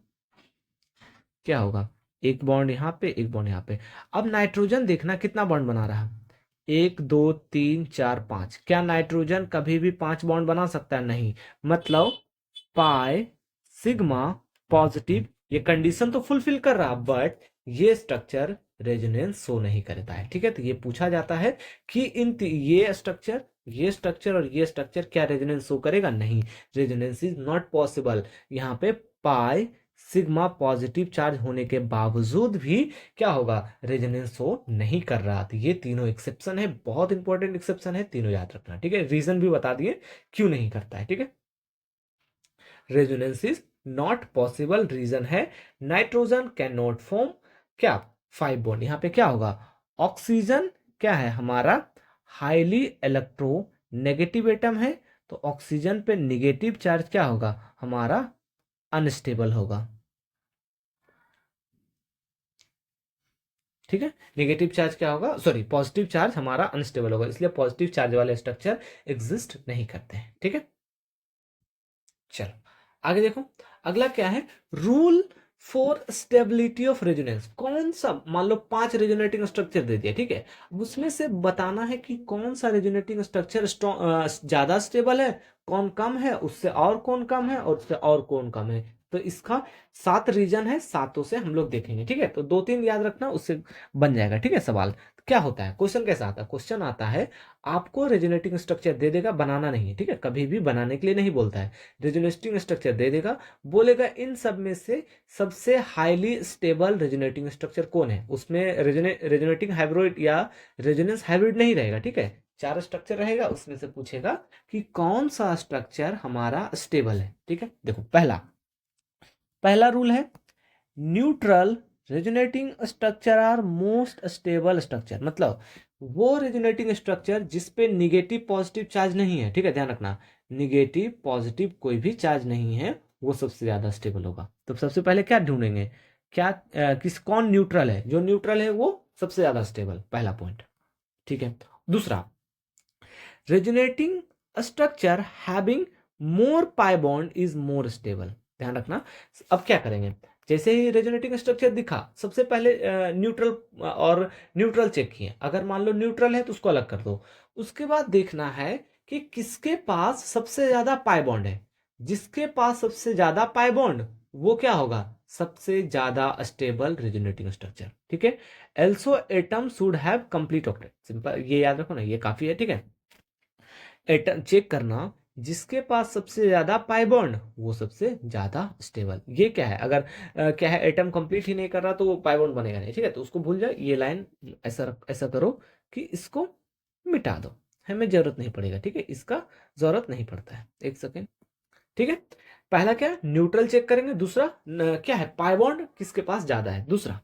क्या होगा, एक बॉन्ड यहाँ पे, एक बॉन्ड यहाँ पे। अब नाइट्रोजन देखना कितना बॉन्ड बना रहा है, 1 2 3 4 5। क्या नाइट्रोजन कभी भी 5 बॉन्ड बना सकता है? नहीं। मतलब पाई सिग्मा पॉजिटिव, ये कंडीशन तो फुलफिल कर रहा, बट ये स्ट्रक्चर रेजोनेंस शो नहीं करता है। ठीक है, तो ये पूछा जाता है कि ये स्ट्रक्चर, ये स्ट्रक्चर और ये स्ट्रक्चर क्या रेजोनेंस शो करेगा? नहीं, रेजोनेंस इज नॉट पॉसिबल। यहाँ पे पाई सिग्मा पॉजिटिव चार्ज होने के बावजूद भी क्या होगा, रेजोनेंस शो नहीं कर रहा। तो ये तीनों एक्सेप्शन है, बहुत इंपॉर्टेंट एक्सेप्शन है, तीनों याद रखना। ठीक है, रीजन भी बता दिए क्यों नहीं करता है। ठीक है, resonance is not possible, reason है नाइट्रोजन कैन नॉट फॉर्म क्या, 5 बॉन्ड। यहां पे क्या होगा, ऑक्सीजन क्या है हमारा, हाईली इलेक्ट्रो नेगेटिव एटम है, तो ऑक्सीजन पे निगेटिव चार्ज क्या होगा हमारा, अनस्टेबल होगा। ठीक है, नेगेटिव चार्ज क्या होगा, सॉरी पॉजिटिव चार्ज हमारा अनस्टेबल होगा, इसलिए पॉजिटिव चार्ज वाले स्ट्रक्चर एग्जिस्ट नहीं करते हैं। ठीक है, चलो आगे देखो, अगला क्या है, rule for stability of resonance. कौन सा, मान लो 5 रेजोनेटिंग स्ट्रक्चर दे दिया, ठीक है, अब उसमें से बताना है कि कौन सा रेजोनेटिंग स्ट्रक्चर ज्यादा स्टेबल है, कौन कम है, उससे और कौन कम है, और उससे और कौन कम है। तो इसका 7 रीजन है, सातों से हम लोग देखेंगे। ठीक है, तो 2 3 याद रखना, उससे बन जाएगा। ठीक है, सवाल क्या होता है, क्वेश्चन कैसा आता है, क्वेश्चन आता है आपको रेजोनेटिंग स्ट्रक्चर दे देगा, बनाना नहीं है। ठीक है, कभी भी बनाने के लिए नहीं बोलता है, रेजोनेटिंग स्ट्रक्चर दे देगा, बोलेगा इन सब में से सबसे हाईली स्टेबल रेजोनेटिंग स्ट्रक्चर कौन है, उसमें रेजोनेटिंग हाइब्रिड या रेजोनेंस हाइब्रिड नहीं रहेगा। ठीक है, 4 स्ट्रक्चर रहेगा, उसमें से पूछेगा कि कौन सा स्ट्रक्चर हमारा स्टेबल है। ठीक है, देखो पहला पहला रूल है, neutral resonating structure are most stable structure. मतलब वो रेजोनेटिंग स्ट्रक्चर जिसपे निगेटिव पॉजिटिव चार्ज नहीं है। ठीक है, ध्यान रखना, निगेटिव पॉजिटिव कोई भी चार्ज नहीं है, वो सबसे ज्यादा स्टेबल होगा। तो सबसे पहले क्या ढूंढेंगे, क्या कौन न्यूट्रल है, जो न्यूट्रल है वो सबसे ज्यादा स्टेबल, पहला पॉइंट। ठीक है, दूसरा, resonating structure having more pi bond is more stable. ध्यान रखना, अब क्या करेंगे, जैसे ही रेजोनेटिंग स्ट्रक्चर दिखा, सबसे पहले न्यूट्रल और न्यूट्रल चेक किए, अगर मान लो न्यूट्रल है तो उसको अलग कर दो। उसके बाद देखना है कि किसके पास सबसे ज्यादा पाई बॉन्ड है, जिसके पास सबसे ज्यादा पाई बॉन्ड वो क्या होगा, सबसे ज्यादा स्टेबल रेजोनेटिंग स्ट्रक्चर। ठीक है, also atom should have complete octet, simple, ये याद रखो ना, ये काफी है। ठीक है, एटम चेक करना, जिसके पास सबसे ज्यादा पाई बॉन्ड वो सबसे ज्यादा स्टेबल। ये क्या है, अगर क्या है, एटम कंप्लीट ही नहीं कर रहा तो वो पाई बॉन्ड बनेगा नहीं। ठीक है, तो उसको भूल जाओ, ये लाइन ऐसा करो कि इसको मिटा दो, हमें जरूरत नहीं पड़ेगा। ठीक है, इसका जरूरत नहीं पड़ता है, एक सेकेंड। ठीक है, पहला क्या है, न्यूट्रल चेक करेंगे, दूसरा क्या है, पाई बॉन्ड किसके पास ज्यादा है, दूसरा।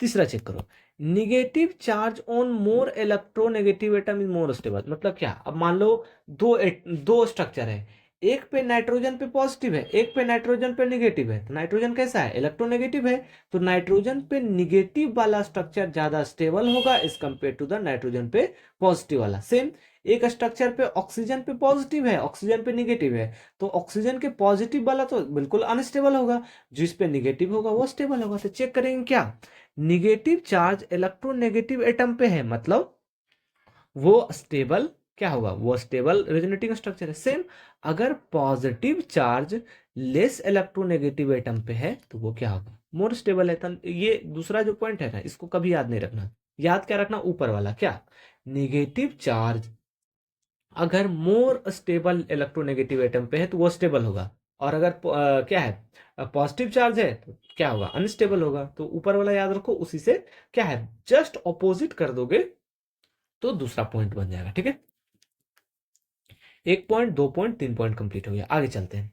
तीसरा चेक करो, negative charge on more electronegative atom is more stable. मतलब क्या, अब मान लो दो स्ट्रक्चर है, एक पे नाइट्रोजन पे पॉजिटिव है, एक पे नाइट्रोजन पे निगेटिव है, तो नाइट्रोजन कैसा है, इलेक्ट्रोनेगेटिव है, तो नाइट्रोजन पे निगेटिव वाला स्ट्रक्चर ज्यादा स्टेबल होगा as compare to the nitrogen पे पॉजिटिव वाला। सेम, एक स्ट्रक्चर पे ऑक्सीजन पे पॉजिटिव है, ऑक्सीजन पे निगेटिव है, तो ऑक्सीजन के पॉजिटिव वाला तो बिल्कुल अनस्टेबल होगा, जिस पे निगेटिव होगा वो स्टेबल होगा। तो चेक करेंगे क्या, निगेटिव चार्ज इलेक्ट्रोनेगेटिव एटम पे है, मतलब वो स्टेबल क्या होगा, वो स्टेबल रेजोनेटिंग स्ट्रक्चर है। सेम, अगर positive charge less electronegative atom पे है तो वो क्या होगा, मोर स्टेबल है। ये दूसरा जो पॉइंट है ना, इसको कभी याद नहीं रखना, याद क्या रखना, ऊपर वाला क्या, निगेटिव चार्ज अगर मोर स्टेबल इलेक्ट्रोनेगेटिव एटम पे है तो वो स्टेबल होगा, और अगर क्या है, पॉजिटिव चार्ज है तो क्या होगा, अनस्टेबल होगा। तो ऊपर वाला याद रखो, उसी से क्या है, जस्ट ऑपोजिट कर दोगे तो दूसरा पॉइंट बन जाएगा। ठीक है, 1 पॉइंट, 2 पॉइंट, 3 पॉइंट कंप्लीट हो गया, आगे चलते हैं।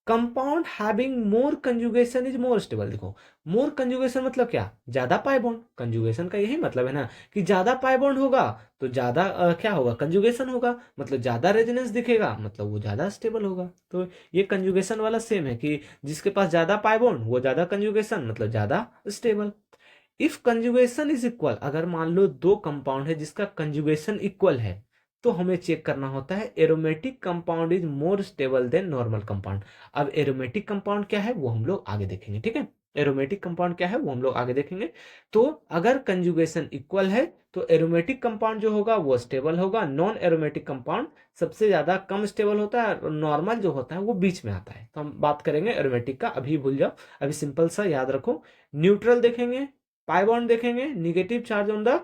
Compound having more conjugation is more stable. देखो, मोर कंजुगेशन मतलब क्या, ज्यादा पाई बॉन्ड, कंजुगेशन का यही मतलब है ना, कि ज्यादा पाई बॉन्ड होगा तो ज्यादा क्या होगा, कंजुगेशन होगा, मतलब ज्यादा रेजोनेंस दिखेगा, मतलब वो ज्यादा स्टेबल होगा। तो ये कंजुगेशन वाला सेम है कि जिसके पास ज्यादा पाई बॉन्ड वो ज्यादा कंजुगेशन, मतलब ज्यादा stable. If conjugation is equal, अगर मान लो दो कंपाउंड है जिसका कंजुगेशन इक्वल है, तो हमें चेक करना होता है aromatic compound is more stable then normal compound. अब एरोमेटिक कंपाउंड क्या है वो हम लोग आगे देखेंगे। ठीक है, एरोमेटिक कंपाउंड क्या है वो हम लोग आगे देखेंगे। तो अगर कंजुगेशन इक्वल है तो एरोमेटिक कंपाउंड जो होगा वो स्टेबल होगा, नॉन एरोमेटिक कंपाउंड सबसे ज्यादा कम स्टेबल होता है और नॉर्मल जो होता है वो बीच में आता है। तो हम बात करेंगे एरोमेटिक का, अभी भूल जाओ, अभी सिंपल सा याद रखो। न्यूट्रल देखेंगे, पाई बॉन्ड देखेंगे, negative charge on the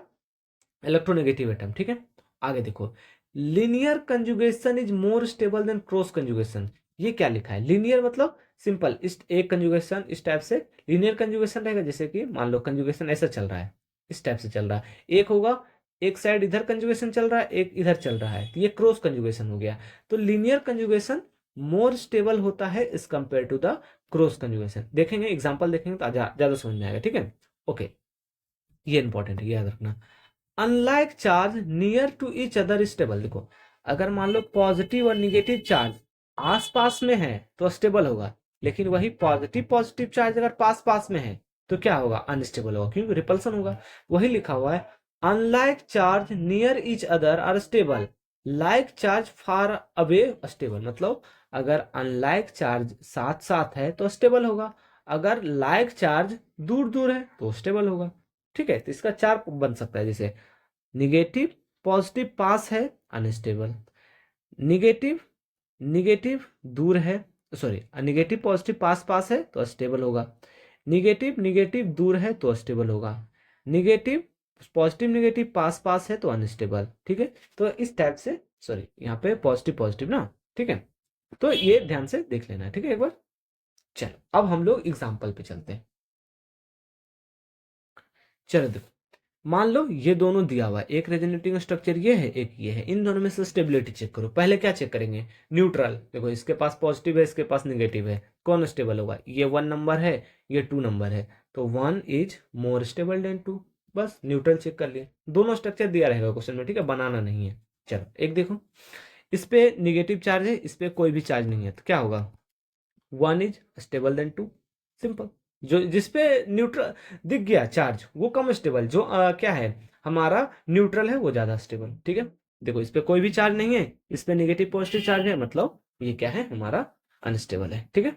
electronegative atom, ठीक है। आगे देखो, linear conjugation is more stable then cross conjugation. ये क्या लिखा है? लीनियर मतलब सिंपल, इस एक कंजुगेशन इस टाइप से लीनियर कंजुगेशन रहेगा, जैसे कि मान लो कंजुगेशन ऐसा चल रहा है, इस टाइप से चल रहा है, एक होगा एक साइड इधर कंजुगेशन चल रहा है, एक इधर चल रहा है, तो ये क्रॉस कंजुगेशन हो गया। तो लीनियर कंजुगेशन मोर स्टेबल होता है इस compare to the cross conjugation. देखेंगे एग्जांपल देखेंगे तो ज्यादा समझ में आएगा, ठीक है। ओके, ये इंपॉर्टेंट है, याद रखना। Unlike charge near to each other stable. देखो, अगर मान लो पॉजिटिव और निगेटिव चार्ज आसपास में है तो स्टेबल होगा, लेकिन वही पॉजिटिव पॉजिटिव चार्ज अगर पास पास में है तो क्या होगा? अनस्टेबल होगा, क्योंकि रिपल्सन होगा। वही लिखा हुआ है, unlike charge near each other are stable, like charge far away stable. मतलब अगर अनलाइक चार्ज साथ साथ है तो स्टेबल होगा, अगर लाइक चार्ज दूर दूर है तो स्टेबल होगा, ठीक है। तो इसका चार बन सकता है, जैसे निगेटिव पॉजिटिव पास है अनस्टेबल, निगेटिव निगेटिव दूर है, सॉरी निगेटिव पॉजिटिव पास पास है तो स्टेबल होगा, निगेटिव निगेटिव दूर है तो स्टेबल होगा, निगेटिव पॉजिटिव निगेटिव पास पास है तो अनस्टेबल, ठीक है। तो इस टाइप से, सॉरी यहाँ पे पॉजिटिव पॉजिटिव ना, ठीक है। तो ये ध्यान से देख लेना है, ठीक है एक बार। चलो अब हम लोग एग्जाम्पल पे चलते हैं। चलो देखो, मान लो ये दोनों दिया हुआ है, एक रेजोनेटिंग स्ट्रक्चर ये है, एक ये है, इन दोनों में से स्टेबिलिटी चेक करो। पहले क्या चेक करेंगे? न्यूट्रल। देखो इसके पास पॉजिटिव है, इसके पास निगेटिव है, कौन स्टेबल होगा? ये 1 नंबर है, ये 2 नंबर है, तो 1 इज मोर स्टेबल देन 2। बस न्यूट्रल चेक कर लिए। दोनों स्ट्रक्चर दिया रहेगा क्वेश्चन में, ठीक है, बनाना नहीं है। चलो एक देखो, इस पे निगेटिव चार्ज है, इस पे कोई भी चार्ज नहीं है, तो क्या होगा? 1 इज स्टेबल देन 2, सिंपल। जो जिसपे न्यूट्रल दिख गया चार्ज वो कम स्टेबल, जो क्या है हमारा न्यूट्रल है वो ज्यादा स्टेबल, ठीक है। देखो इस पे कोई भी चार्ज नहीं है, इस पे नेगेटिव पॉजिटिव चार्ज है, मतलब ये क्या है हमारा? अनस्टेबल है, ठीक है।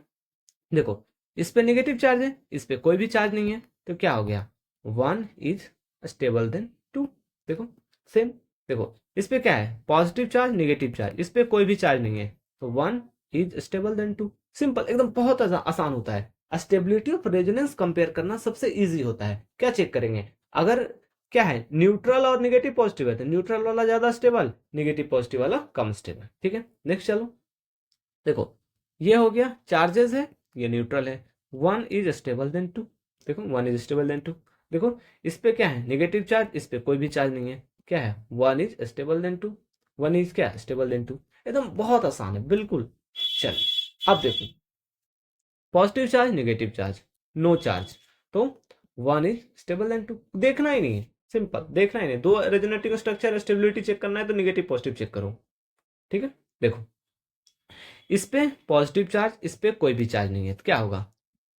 देखो इस पे नेगेटिव चार्ज है, इस पे कोई भी चार्ज नहीं है, तो क्या हो गया? 1 इज स्टेबल देन 2। देखो सेम, देखो इस पे क्या है? पॉजिटिव चार्ज निगेटिव चार्ज, इस पे कोई भी चार्ज नहीं है, तो 1 इज स्टेबल देन 2। सिंपल, एकदम बहुत आसान होता है। स्टेबिलिटी ऑफ रेजोनेंस कंपेयर करना सबसे इजी होता है। क्या चेक करेंगे? अगर क्या है न्यूट्रल और निगेटिव पॉजिटिव है तो न्यूट्रल वाला ज्यादा स्टेबल, निगेटिव पॉजिटिव वाला कम स्टेबल, ठीक है। नेक्स्ट चलो, देखो ये हो गया चार्जेस है, ये न्यूट्रल है, 1 इज स्टेबल देन 2। देखो 1 इज स्टेबल देन 2। देखो इस पे क्या है? नेगेटिव चार्ज, इस पे कोई भी चार्ज नहीं है, क्या है? 1 इज स्टेबल देन 2, 1 इज क्या? Stable than 2। एकदम बहुत आसान है, बिल्कुल। चल अब देखो, positive charge negative charge, no charge, तो 1 इज स्टेबल देन 2। देखना ही नहीं है, सिंपल देखना ही नहीं। दो रेजोनेटिव स्ट्रक्चर स्टेबिलिटी चेक करना है तो निगेटिव पॉजिटिव चेक करो, ठीक है। देखो इस पे पॉजिटिव चार्ज, इस पे कोई भी चार्ज नहीं है, तो क्या होगा?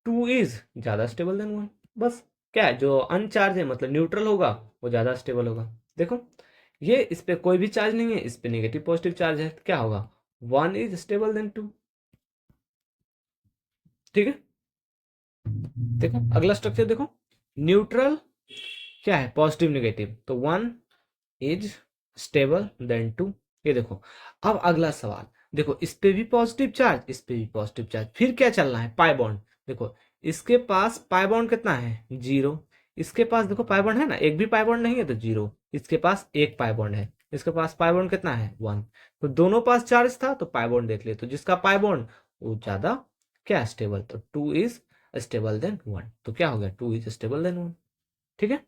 2 इज ज्यादा स्टेबल देन 1। बस क्या है, जो अनचार्ज है मतलब न्यूट्रल होगा वो ज्यादा स्टेबल होगा। देखो ये इस पे कोई भी चार्ज नहीं है, इस पे नेगेटिव पॉजिटिव चार्ज है, तो क्या होगा? 1 इज स्टेबल देन 2, ठीक है। देखो अगला स्ट्रक्चर देखो, न्यूट्रल क्या है? पॉजिटिव नेगेटिव, तो 1 इज स्टेबल देन 2। ये देखो, अब अगला सवाल देखो, इस पे भी पॉजिटिव चार्ज, इस पे भी पॉजिटिव चार्ज, फिर क्या चलना है? Pi bond. देखो इसके पास पाई बॉन्ड कितना है? 0। इसके पास देखो पाई बॉन्ड है ना, एक भी पाई बॉन्ड नहीं है तो 0। इसके पास एक पाई बॉन्ड है, इसके पास पाई बॉन्ड कितना है? 1। तो दोनों पास चार्ज था तो पाई बॉन्ड देख ले, तो जिसका पाई बॉन्ड वो ज्यादा क्या? स्टेबल, तो 2 इज स्टेबल देन 1। तो क्या हो गया? 2 इज स्टेबल देन 1, ठीक है।